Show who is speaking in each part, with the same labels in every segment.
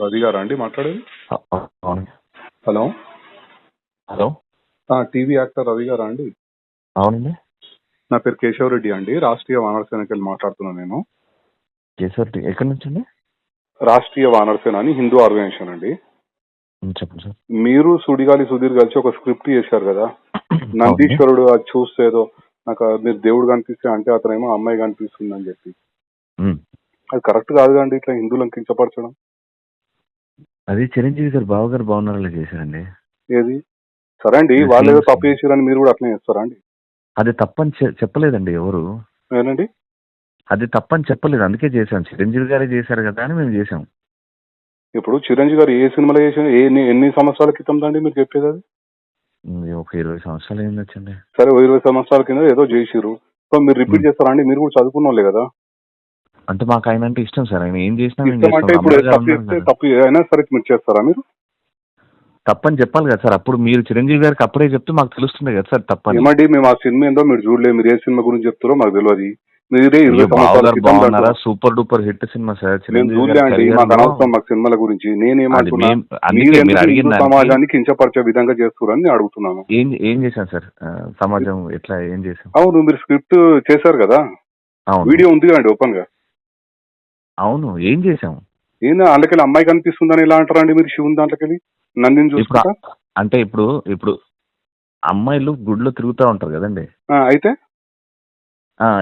Speaker 1: రవి గారా అండి మాట్లాడేది?
Speaker 2: అవును.
Speaker 1: Hello
Speaker 2: hello.
Speaker 1: TV actor Ravi గారా అండి?
Speaker 2: అవునండి.
Speaker 1: నా పేరు కేశవ్ రెడ్డి అండి, రాష్ట్రీయ వానర సేనకి వెళ్ళి మాట్లాడుతున్నాను నేను.
Speaker 2: కేశవ్ ఎక్కడి నుంచి అండి?
Speaker 1: రాష్ట్రీయ వానర సేన అని హిందూ ఆర్గనైజేషన్ అండి.
Speaker 2: చెప్పండి సార్.
Speaker 1: మీరు సుడిగాలి సుధీర్ కలిసి ఒక స్క్రిప్ట్ చేశారు కదా, నందీశ్వరుడు అది చూస్తే ఏదో నాకు మీరు దేవుడు కనిపిస్తే అంటే అతనేమో అమ్మాయి కనిపిస్తుంది అని చెప్పి. అది కరెక్ట్ కాదు అండి, ఇట్లా హిందువులను కించపరచడం.
Speaker 2: అది చిరంజీవి గారు బావగారు బాగున్నారని చేశారండి.
Speaker 1: ఏది సరే అండి, వాళ్ళు ఏదో తప్పు చేశారని మీరు కూడా అట్లనే చేస్తారా అండి?
Speaker 2: అది తప్పని చెప్పలేదండి ఎవరు.
Speaker 1: ఏనండి?
Speaker 2: అది తప్పని చెప్పలేదు, అందుకే చేశాం. చిరంజీవి గారే చేశారు కదా అని మేము చేసాం.
Speaker 1: ఇప్పుడు చిరంజీవి గారు ఏ సినిమాలో చేసిన ఎన్ని సంవత్సరాల క్రితం అండి మీరు చెప్పేది? అది
Speaker 2: ఒక 20 సంవత్సరాలు ఏం వచ్చండి.
Speaker 1: సరే 20 సంవత్సరాల కింద ఏదో చేసిరు, సో మీరు రిపీట్ చేస్తారా అండి? మీరు కూడా చదువుకున్న వాళ్ళే కదా.
Speaker 2: అంటే మాకు ఆయన అంటే ఇష్టం సార్. ఆయన ఏం చేసినా
Speaker 1: అంటే ఇప్పుడు తప్పు అయినా సరే మీరు చేస్తారా? మీరు
Speaker 2: తప్పని చెప్పాలి కదా సార్. అప్పుడు మీరు చిరంజీవి గారికి అప్పుడే చెప్తే మాకు తెలుస్తుంది కదా సార్ తప్పని.
Speaker 1: ఏమండి, మేము ఆ సినిమా ఏందో మీరు చూడలేదు, మీరు ఏ సినిమా గురించి చెప్తారో మాకు తెలియదు. మీరే 20 సంవత్సరాల
Speaker 2: super duper hit cinema sir.
Speaker 1: మేము చూడలే అండి, మాకు అనవసరం మాకు సినిమాల గురించి. నేనేమంటున్నా, సమాజాన్ని కించపరిచే విధంగా చేస్తున్నారని అడుగుతున్నాను.
Speaker 2: ఏం చేశాను సార్? సమాజం ఎట్లా ఏం చేశాను?
Speaker 1: అవును, మీరు స్క్రిప్ట్ చేశారు కదా, వీడియో ఉంది కదండి ఓపెన్ గా.
Speaker 2: అవును, ఏం చేశాం?
Speaker 1: ఏందా అందుకెళ్ళి అమ్మాయి కనిపిస్తుందని ఎలా అంటారండి మీరు? శివుని దాంట్లోకెళ్ళి నందిని చూసుకుంటా
Speaker 2: అంటే ఇప్పుడు అమ్మాయిలు గుడిలో తిరుగుతూ ఉంటారు కదండి.
Speaker 1: అయితే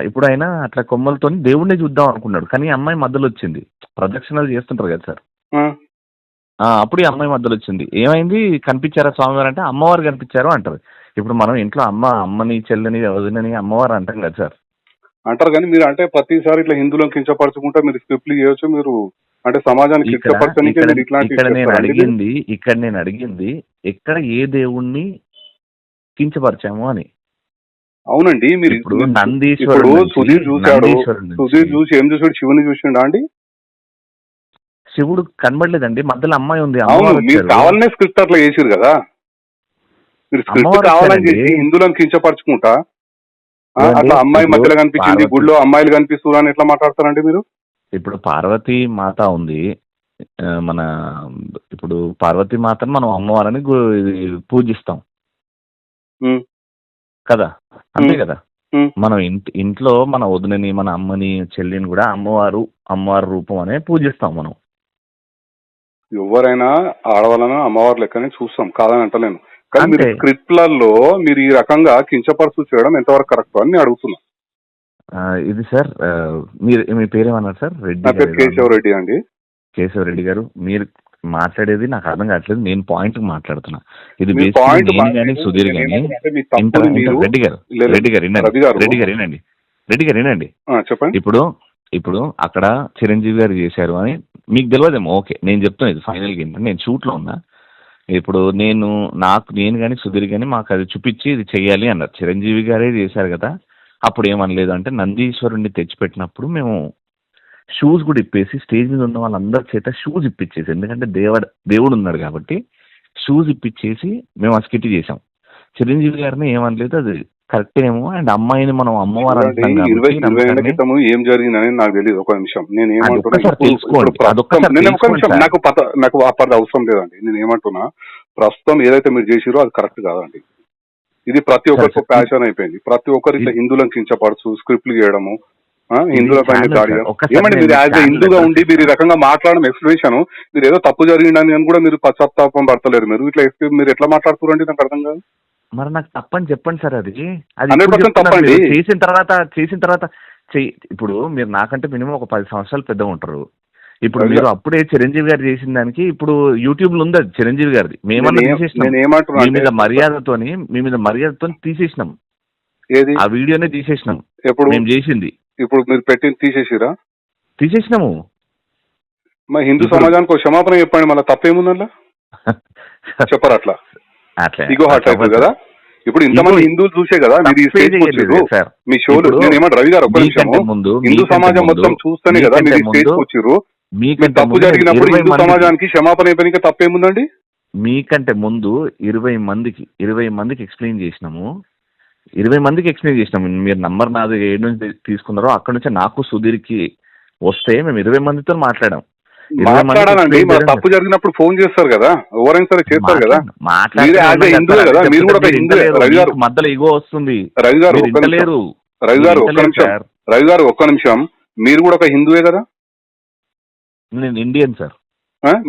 Speaker 2: ఇప్పుడు ఆయన అట్లా కొమ్మలతో దేవుడిని చూద్దాం అనుకున్నాడు, కానీ అమ్మాయి మధ్యలో వచ్చింది. ప్రదక్షిణలు చేస్తుంటారు కదా సార్, అప్పుడు ఈ అమ్మాయి మధ్యలో వచ్చింది. ఏమైంది, కనిపించారా స్వామివారు అంటే అమ్మవారు కనిపించారు అంటారు. ఇప్పుడు మనం ఇంట్లో అమ్మని చెల్లని వదినని అమ్మవారు అంటాం కదా సార్.
Speaker 1: అంటారు, కానీ మీరు అంటే ప్రతిసారి ఇట్లా హిందువులను కించపరచుకుంటా మీరు స్క్రిప్ట్లు చేయొచ్చు. మీరు అంటే సమాజానికి
Speaker 2: ఇక్కడ నేను అడిగింది ఎక్కడ ఏ దేవుణ్ణి కించపరిచాము అని.
Speaker 1: అవునండి, మీరు
Speaker 2: ఇప్పుడు నందీశ్వరుడు
Speaker 1: సుధీర్ చూశాడు, సుధీర్ చూసి ఏం చూసాడు? శివుని చూసిండా అండి?
Speaker 2: శివుడు కనబడలేదండి, మధ్యలో అమ్మాయి ఉంది.
Speaker 1: మీరు కావాలనే స్క్రిప్ట్ అట్లా చేసిరు కదా, మీరు స్క్రిప్ట్ కావాలని చేసి హిందువులను కించపరచుకుంటా అట్లా అమ్మాయి మధ్యలో కనిపించింది, గుడిలో అమ్మాయిలు కనిపిస్తున్నారు అని ఎట్లా మాట్లాడతారండి మీరు?
Speaker 2: ఇప్పుడు పార్వతీ మాత ఉంది మన, ఇప్పుడు పార్వతీ మాతను మనం అమ్మవారని పూజిస్తాం కదా, అంతే కదా. మనం ఇంట్లో మన వదినని మన అమ్మని చెల్లిని కూడా అమ్మవారు రూపం అనే పూజిస్తాం మనం.
Speaker 1: ఎవరైనా ఆడవాళ్ళను అమ్మవారు లెక్కనే చూస్తాం, కాదని అంటలేను. కానీ మీరు స్క్రిప్ట్లలో మీరు ఈ రకంగా కించపరుచు చేయడం ఎంతవరకు కరెక్ట్ అని అడుగుతున్నా.
Speaker 2: ఇది సార్, మీ పేరేమన్నారు సార్? రెడ్డి.
Speaker 1: కేశవ్ రెడ్డి అండి.
Speaker 2: కేశవ్ రెడ్డి గారు, మీరు మాట్లాడేది నాకు అర్థం కావట్లేదు. నేను పాయింట్ మాట్లాడుతున్నా. ఇది సుధీర్ గాని రెడ్డి గారు వినండి.
Speaker 1: చెప్పండి.
Speaker 2: ఇప్పుడు అక్కడ చిరంజీవి గారు చేశారు అని మీకు తెలియదేమో. ఓకే, నేను చెప్తాను. ఇది ఫైనల్గా ఏంటంటే, నేను షూట్లో ఉన్నా. ఇప్పుడు నేను కానీ సుధీర్ కానీ మాకు అది చూపించి ఇది చెయ్యాలి అన్నారు. చిరంజీవి గారే చేశారు కదా, అప్పుడు ఏమనలేదు. అంటే నందీశ్వరుణ్ణి తెచ్చిపెట్టినప్పుడు మేము షూస్ కూడా ఇప్పేసి స్టేజ్ మీద ఉన్న వాళ్ళందరి చేత షూస్ ఇప్పించేసి, ఎందుకంటే దేవుడు ఉన్నాడు కాబట్టి షూస్ ఇప్పించేసి మేము ఆ స్కిట్ చేసాం. చిరంజీవి గారిని ఏమనలేదు, అది కరెక్ట్ ఏమో. అండ్ అమ్మాయిని మనం అమ్మవారు
Speaker 1: ఏం జరిగిందని నాకు తెలియదు. ఒక నిమిషం, నాకు అవసరం లేదండి. నేను ఏమంటున్నా, ప్రస్తుతం ఏదైతే మీరు చేసిరో అది కరెక్ట్ కాదండి. ఇది ప్రతి ఒక్కరికి ప్యాషన్ అయిపోయింది. ప్రతి ఒక్కరు ఇట్లా హిందువులను కించపరచు స్క్రిప్ట్లు చేయడము, హిందువుల పైన దాడి. ఏమంటే మీరు యాజ్ హిందూగా ఉండి మీరు ఈ రకంగా మాట్లాడడం ఎక్స్ప్లెనేషన్, మీరు ఏదో తప్పు జరిగిందని అని కూడా మీరు పశ్చాత్తాపం పడతలేరు. మీరు ఇట్లా మీరు ఎట్లా మాట్లాడుతున్నారండి? నాకు అర్థం కాదు.
Speaker 2: మరి నాకు తప్పని చెప్పండి సార్. అది
Speaker 1: 100% తప్పండి.
Speaker 2: చేసిన తర్వాత ఇప్పుడు మీరు నాకంటే మినిమం ఒక 10 సంవత్సరాలు పెద్దగా ఉంటారు. ఇప్పుడు మీరు అప్పుడే చిరంజీవి గారు చేసిన దానికి ఇప్పుడు యూట్యూబ్ లో ఉంది అది చిరంజీవి గారిది. మేమన్నా తీసేసినాం, మీ మీద మర్యాదతో తీసేసినాం. ఆ వీడియోనే తీసేసినాం. ఎప్పుడు మేము చేసింది
Speaker 1: ఇప్పుడు మీరు పెట్టింది తీసేసినాము. మా హిందూ సమాజానికి సమాధానం చెప్పండి, మళ్ళీ తప్పేముందల్లా చెప్పరు. అట్లా ఇగో హార్ట్ అయిపోయింది కదా. ఇప్పుడు ఇంతమంది హిందువులు చూసే కదా మీరు ఈ స్టేజ్ వచ్చారు, మీ షోలు. నేను ఏమంటే రవి గారు, ఒక్క నిమిషం, హిందూ సమాజం మొత్తం చూస్తేనే కదా మీరు ఈ స్టేజ్ వచ్చారు. తప్పు జరిగినప్పుడు హిందూ సమాజానికి క్షమాపణ అయిపోయినాక తప్పేముందండి?
Speaker 2: మీకంటే ముందు 20 మందికి ఎక్స్ప్లెయిన్ చేసినాము. 20 మందికి ఎక్స్ప్లెయిన్ చేసినాము. మీరు నంబర్ నాది ఏడు నుంచి తీసుకున్నారో అక్కడ నుంచి నాకు సుధీర్కి వస్తే మేము 20 మందితో మాట్లాడాం.
Speaker 1: మాట్లాడాలండి. మరి తప్పు జరిగినప్పుడు ఫోన్ చేస్తారు కదా, ఎవరైనా సరే చేస్తారు కదా. మీరు యాజ్ ఏ హిందువే కదా, మీరు కూడా ఒక హిందువే. రవి గారు
Speaker 2: మధ్యలో ఇగో వస్తుంది.
Speaker 1: రవి గారు ఒక్క నిమిషం, రవి గారు ఒక్క నిమిషం, రవి గారు ఒక్క నిమిషం. మీరు కూడా ఒక హిందువే కదా?
Speaker 2: నేను ఇండియన్ సార్.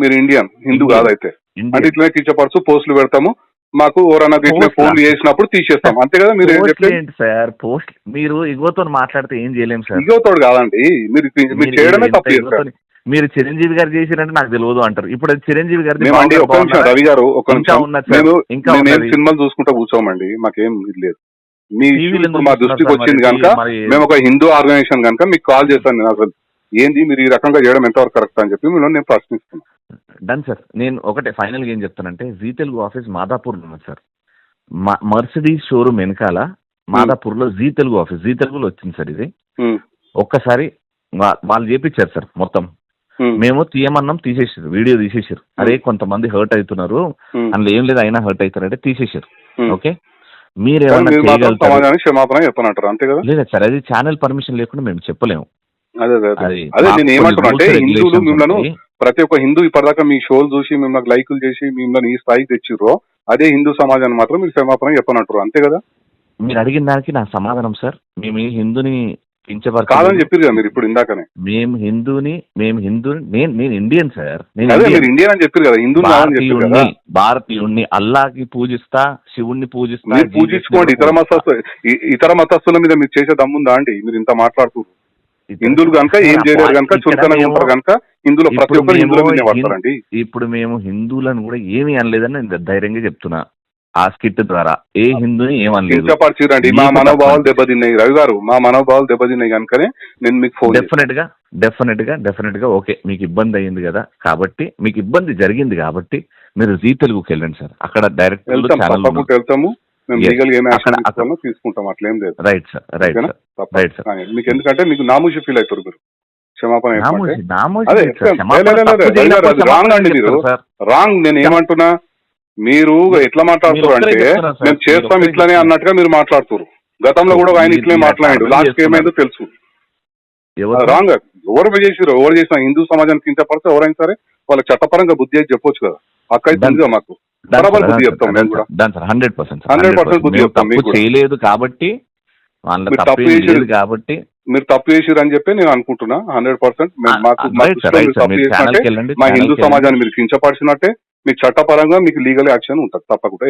Speaker 1: మీరు ఇండియన్, హిందూ కాదైతే. అంటే ఇట్లనే కించపరచు పోస్టులు పెడతాము, మాకు ఎవరన్నా ఇట్లా ఫోన్లు చేసినప్పుడు తీసేస్తాం, అంతే కదా? మీరు
Speaker 2: సార్ పోస్ట్ మీరు ఇగోతో మాట్లాడితే ఏం చేయలేము సార్.
Speaker 1: ఇగోతో కాదండి, మీరు చేయడమే తప్పు చేస్తారు.
Speaker 2: మీరు చిరంజీవి గారు చేసిరంటే నాకు తెలియదు అంటారు. ఇప్పుడు చిరంజీవి గారు
Speaker 1: ఒక్క నిమిషం రవి గారు, ఒక్క నిమిషం. మేము సినిమాలు చూసుకుంటా కూర్చోమండి, మాకేం ఇది లేదు. మీ మా దృష్టికి వచ్చింది కనుక మేము ఒక హిందూ ఆర్గనైజేషన్ కనుక మీకు కాల్ చేశాను. నేను అసలు ఏంది మీరు ఈ రకంగా చేయడం ఎంతవరకు కరెక్ట్ అని చెప్పి మీరు నేను ప్రశ్నిస్తున్నాను.
Speaker 2: Done sir. నేను ఒకటే ఫైనల్గా ఏం చెప్తానంటే, జీ తెలుగు ఆఫీస్ మాదాపూర్ ఉన్నది సార్. మర్సిడీస్ షోరూమ్ వెనకాల మాదాపూర్లో జీ తెలుగు ఆఫీస్, జీ తెలుగులో వచ్చింది సార్ ఇది. ఒక్కసారి వాళ్ళు చేపించారు సార్ మొత్తం. మేము తీయమన్నాం, తీసేసారు, వీడియో తీసేసారు. అరే కొంతమంది హర్ట్ అవుతున్నారు, అందులో ఏం లేదు అయినా హర్ట్ అవుతారంటే తీసేసారు. ఓకే, మీరేమన్నా
Speaker 1: క్షమాపణ చెప్పనంటారు అంతే కదా?
Speaker 2: లేదా సార్, అది ఛానల్ పర్మిషన్ లేకుండా మేము చెప్పలేము.
Speaker 1: అదే నేను ఏమంటున్నా అంటే, హిందువులు మిమ్మల్ని, ప్రతి ఒక్క హిందూ ఇప్పటిదాకా మీ షోలు చూసి మిమ్మల్ని లైకులు చేసి మిమ్మల్ని ఈ స్థాయికి తెచ్చిర్రో, అదే హిందూ సమాజాన్ని మాత్రం మీరు క్షమాపణ చెప్పనంటారు అంతే కదా?
Speaker 2: మీరు అడిగిన దానికి నా సమాధానం సార్, మేము హిందూని
Speaker 1: కాదని చెప్పారు కదా మీరు ఇప్పుడు ఇందాకనే.
Speaker 2: మేము హిందూని నేను ఇండియన్ సార్.
Speaker 1: మీరు ఇండియన్ అని చెప్పారు కదా, హిందూ
Speaker 2: భారతీయుణ్ణి, అల్లాకి పూజిస్తా, శివుణ్ణి పూజిస్తా.
Speaker 1: మీరు పూజించుకోండి. ఇతర మతస్థుల మీద మీరు చేసే దమ్ముందా అండి? మీరు ఇంత మాట్లాడుతున్నారు. హిందువులు కనుక ఏం చేయలేరు కనుక, చులకనగా ఉంటారు కనుక ఇందులో ప్రతి ఒక్కరు హిందువుల మీద పడతారండి.
Speaker 2: ఇప్పుడు మేము హిందువులను కూడా ఏమీ అనలేదని నేను ధైర్యంగా చెప్తున్నా. ఆ స్కిట్ ద్వారా ఏ హిందూని ఏమనలేదు.
Speaker 1: కించపరిచిరండి, మా మనోభావాలు దెబ్బతిన్నాయి రవి గారు, మా మనోభావాలు దెబ్బతిన్నాయి కనుకనే నేను మీకు ఫోన్.
Speaker 2: డెఫినెట్ గా ఓకే, మీకు ఇబ్బంది అయ్యింది కదా, కాబట్టి మీకు ఇబ్బంది జరిగింది కాబట్టి మీరు జీ తెలుగుకి వెళ్ళండి సార్. అక్కడ డైరెక్ట్
Speaker 1: వెళ్తాము, మేము లీగల్ ఏం యాక్షన్ తీసుకుంటాం, అట్లేం లేదు.
Speaker 2: Right sir.
Speaker 1: మీకు ఎందుకంటే మీకు నామూషి ఫీల్ అవుతారు మీరు. క్షమాపణ రాంగ్ అండి, మీరు రాంగ్. నేను ఏమంటున్నా, మీరు ఎట్లా మాట్లాడుతారు అంటే, మేము చేస్తాం ఇట్లానే అన్నట్టుగా మీరు మాట్లాడుతారు. గతంలో కూడా ఆయన ఇట్లే మాట్లాడాడు, లాస్ట్ ఏమైందో తెలుసు. రాంగ్. ఎవరు చేసిన హిందూ సమాజానికి కించపడితే ఎవరైనా సరే వాళ్ళకి చట్టపరంగా బుద్ధి అయితే చెప్పొచ్చు కదా. అక్క అయితే మాకు బరాబర్ బుద్ధి చెప్తాం. మేము కూడా 100% బుద్ధి చెప్తాం.
Speaker 2: చేయలేదు కాబట్టి,
Speaker 1: మీరు తప్పు చేసిరు అని చెప్పి నేను అనుకుంటున్నా. 100% మా హిందూ సమాజాన్ని మీరు కించపరిచినట్టే, మీకు చట్టపరంగా మీకు లీగల్ యాక్షన్ ఉంటుంది తప్పకుండా.